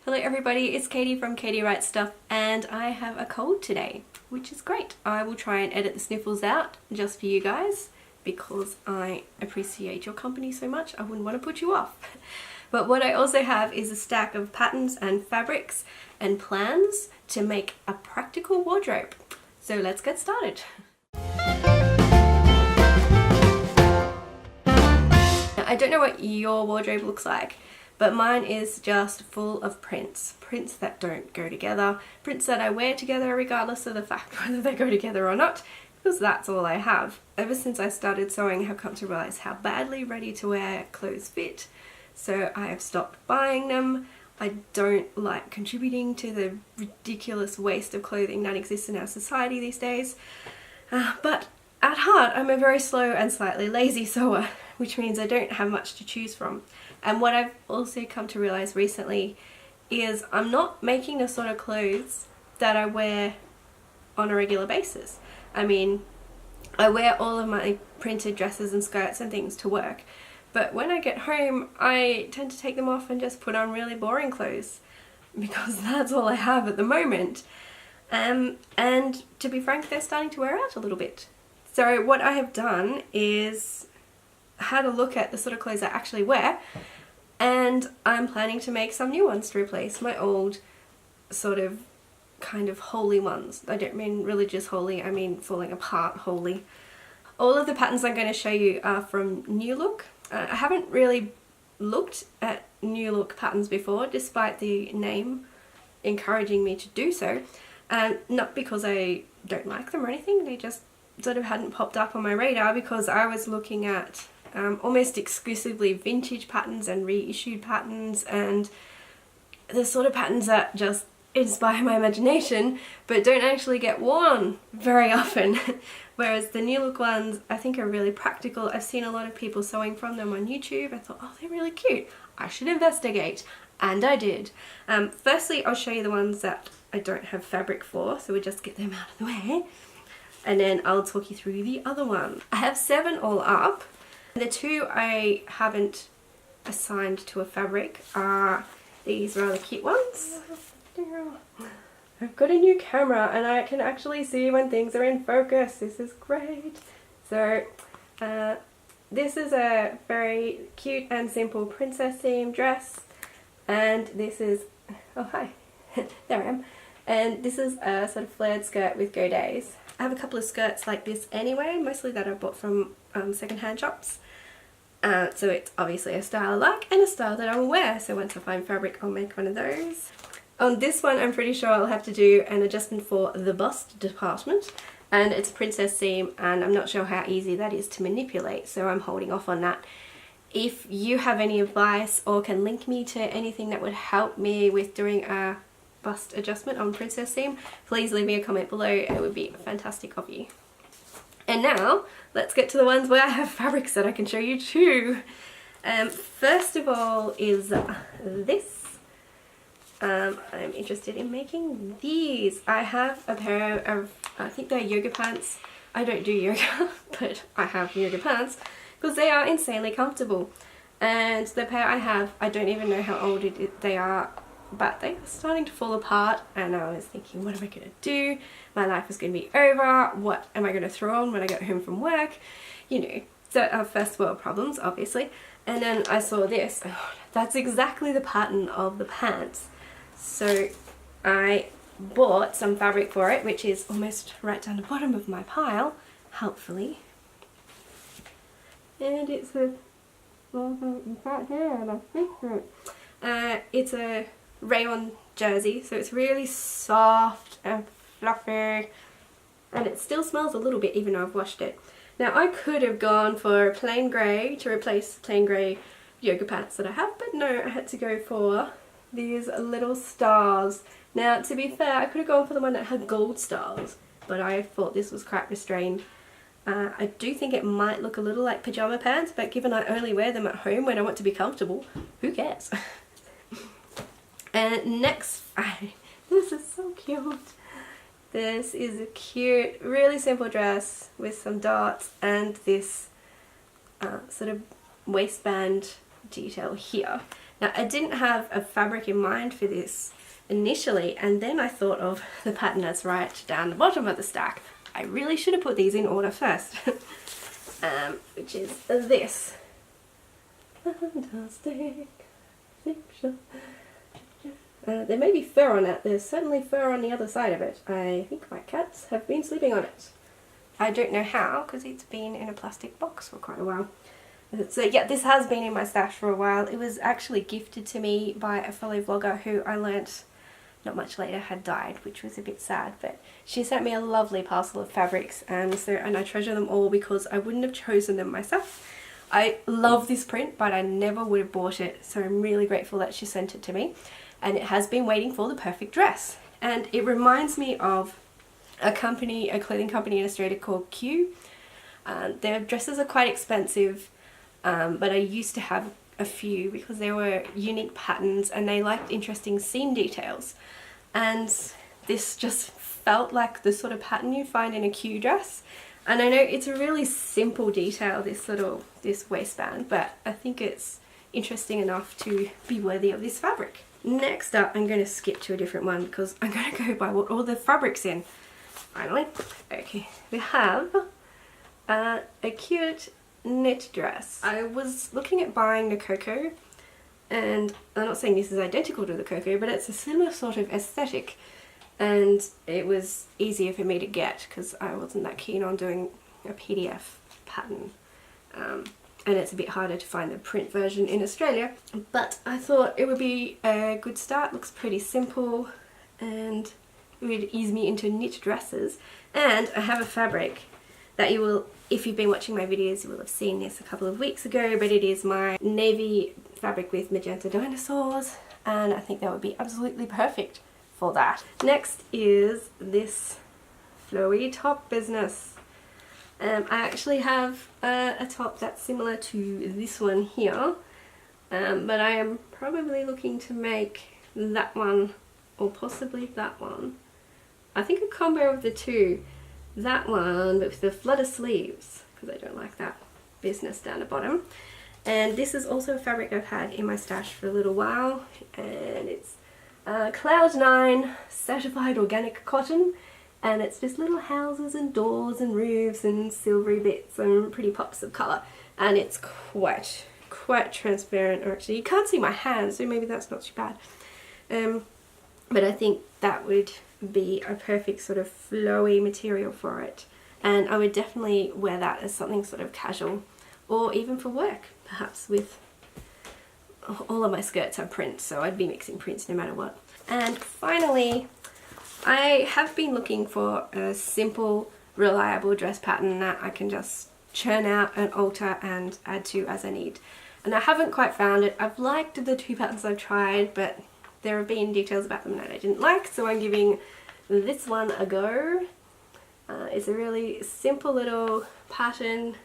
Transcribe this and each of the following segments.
Hello everybody, it's Katie from Katie Writes Stuff, and I have a cold today, which is great. I will try and edit the sniffles out just for you guys because I appreciate your company so much. I wouldn't want to put you off. But what I also have is a stack of patterns and fabrics and plans to make a practical wardrobe. So let's get started. Now, I don't know what your wardrobe looks like, but mine is just full of prints. Prints that don't go together, prints that I wear together regardless of the fact whether they go together or not, because that's all I have. Ever since I started sewing, I've come to realize how badly ready-to-wear clothes fit, so I have stopped buying them. I don't like contributing to the ridiculous waste of clothing that exists in our society these days, but at heart I'm a very slow and slightly lazy sewer, which means I don't have much to choose from. And what I've also come to realize recently is I'm not making the sort of clothes that I wear on a regular basis. I mean, I wear all of my printed dresses and skirts and things to work, but when I get home I tend to take them off and just put on really boring clothes because that's all I have at the moment. And to be frank, they're starting to wear out a little bit. So what I have done is had a look at the sort of clothes I actually wear, and I'm planning to make some new ones to replace my old sort of kind of holy ones. I don't mean religious holy, I mean falling apart holy. All of the patterns I'm going to show you are from New Look. I haven't really looked at New Look patterns before, despite the name encouraging me to do so. Not because I don't like them or anything, they just sort of hadn't popped up on my radar because I was looking at almost exclusively vintage patterns and reissued patterns and the sort of patterns that just inspire my imagination but don't actually get worn very often. Whereas the New Look ones I think are really practical. I've seen a lot of people sewing from them on YouTube. I thought, oh, they're really cute, I should investigate, and I did. Firstly, I'll show you the ones that I don't have fabric for, so we'll just get them out of the way, and then I'll talk you through the other one. I have 7 all up. The 2 I haven't assigned to a fabric are these rather cute ones. I've got a new camera and I can actually see when things are in focus. This is great. So this is a very cute and simple princess theme dress, and this is, oh hi, there I am, and this is a sort of flared skirt with godets. I have a couple of skirts like this anyway, mostly that I bought from second-hand shops. So it's obviously a style I like and a style that I will wear, so once I find fabric I'll make one of those. On this one I'm pretty sure I'll have to do an adjustment for the bust department, and it's a princess seam and I'm not sure how easy that is to manipulate, so I'm holding off on that. If you have any advice or can link me to anything that would help me with doing a bust adjustment on princess seam, please leave me a comment below, it would be fantastic of you. And now let's get to the ones where I have fabrics that I can show you too. First of all is this. I'm interested in making these. I have a pair of, I think they're yoga pants. I don't do yoga, but I have yoga pants because they are insanely comfortable. And the pair I have, I don't even know how old they are, but they are starting to fall apart, and I was thinking, what am I going to do? My life is going to be over. What am I going to throw on when I get home from work? You know, so first world problems, obviously. And then I saw this. Oh, that's exactly the pattern of the pants. So I bought some fabric for it, which is almost right down the bottom of my pile, helpfully. And it's a, it's a rayon jersey, so it's really soft and fluffy, and it still smells a little bit even though I've washed it. Now I could have gone for plain grey to replace the plain grey yoga pants that I have, but no, I had to go for these little stars. Now to be fair, I could have gone for the one that had gold stars, but I thought this was quite restrained. I do think it might look a little like pyjama pants, but given I only wear them at home when I want to be comfortable, who cares? And next, this is so cute. This is a cute, really simple dress with some dots and this sort of waistband detail here. Now I didn't have a fabric in mind for this initially, and then I thought of the pattern that's right down the bottom of the stack. I really should have put these in order first. Which is this. Fantastic fiction. There may be fur on it. There's certainly fur on the other side of it. I think my cats have been sleeping on it. I don't know how, because it's been in a plastic box for quite a while. So yeah, this has been in my stash for a while. It was actually gifted to me by a fellow vlogger who I learnt not much later had died, which was a bit sad, but she sent me a lovely parcel of fabrics, and I treasure them all because I wouldn't have chosen them myself. I love this print, but I never would have bought it, so I'm really grateful that she sent it to me. And it has been waiting for the perfect dress. And it reminds me of a clothing company in Australia called Q. Their dresses are quite expensive, but I used to have a few because they were unique patterns and they liked interesting seam details. And this just felt like the sort of pattern you find in a Q dress. And I know it's a really simple detail, this waistband, but I think it's interesting enough to be worthy of this fabric. Next up, I'm going to skip to a different one because I'm going to go by what all the fabric's in. Finally. Okay, we have a cute knit dress. I was looking at buying the Coco, and I'm not saying this is identical to the Coco, but it's a similar sort of aesthetic, and it was easier for me to get because I wasn't that keen on doing a PDF pattern. And it's a bit harder to find the print version in Australia, but I thought it would be a good start. Looks pretty simple and it would ease me into knit dresses. And I have a fabric that you will, if you've been watching my videos, you will have seen this a couple of weeks ago, but it is my navy fabric with magenta dinosaurs, and I think that would be absolutely perfect for that. Next is this flowy top business. I actually have a top that's similar to this one here, but I am probably looking to make that one or possibly that one. I think a combo of the two. That one but with the flutter sleeves, because I don't like that business down the bottom. And this is also a fabric I've had in my stash for a little while, and it's Cloud9 certified organic cotton. And it's just little houses and doors and roofs and silvery bits and pretty pops of colour. And it's quite transparent, or actually you can't see my hands, so maybe that's not too bad. But I think that would be a perfect sort of flowy material for it. And I would definitely wear that as something sort of casual, or even for work, perhaps. With all of my skirts are prints, so I'd be mixing prints no matter what. And finally, I have been looking for a simple, reliable dress pattern that I can just churn out and alter and add to as I need. And I haven't quite found it. I've liked the two patterns I've tried, but there have been details about them that I didn't like, so I'm giving this one a go. It's a really simple little pattern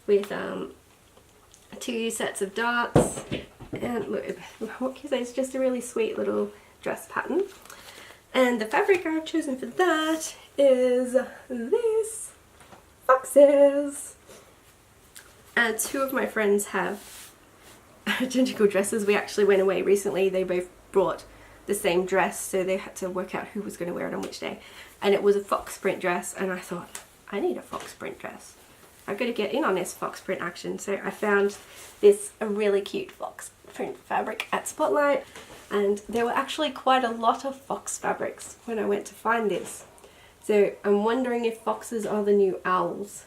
with two sets of darts, and look, what can you say, it's just a really sweet little dress pattern. And the fabric I've chosen for that is this, Foxes. And two of my friends have identical dresses. We actually went away recently. They both brought the same dress, so they had to work out who was going to wear it on which day. And it was a fox print dress, and I thought, I need a fox print dress. I've got to get in on this fox print action. So I found this a really cute fox print fabric at Spotlight. And there were actually quite a lot of fox fabrics when I went to find this. So I'm wondering if foxes are the new owls.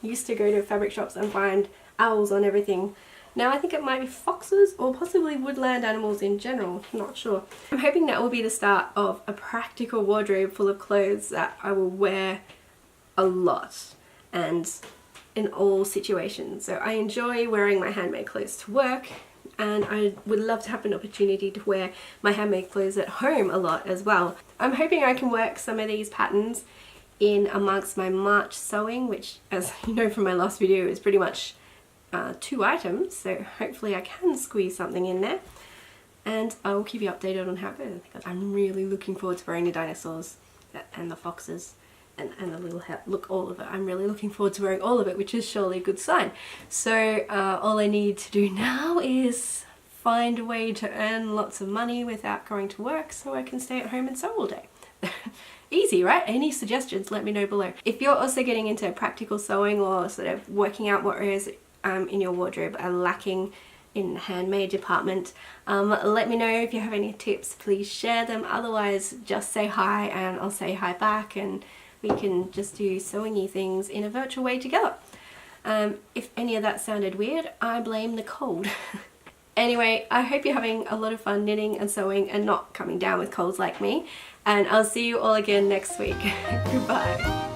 I used to go to fabric shops and find owls on everything. Now I think it might be foxes or possibly woodland animals in general, I'm not sure. I'm hoping that will be the start of a practical wardrobe full of clothes that I will wear a lot and in all situations. So I enjoy wearing my handmade clothes to work, and I would love to have an opportunity to wear my handmade clothes at home a lot as well. I'm hoping I can work some of these patterns in amongst my March sewing, which, as you know from my last video, is pretty much 2 items, so hopefully I can squeeze something in there. And I will keep you updated on how it goes, because I'm really looking forward to wearing the dinosaurs and the foxes and the little hair. Look, all of it. I'm really looking forward to wearing all of it, which is surely a good sign. So all I need to do now is find a way to earn lots of money without going to work so I can stay at home and sew all day. Easy, right? Any suggestions, let me know below. If you're also getting into practical sewing or sort of working out what areas in your wardrobe are lacking in the handmade department, let me know if you have any tips. Please share them. Otherwise, just say hi and I'll say hi back, and we can just do sewing-y things in a virtual way together. If any of that sounded weird, I blame the cold. Anyway, I hope you're having a lot of fun knitting and sewing and not coming down with colds like me, and I'll see you all again next week. Goodbye.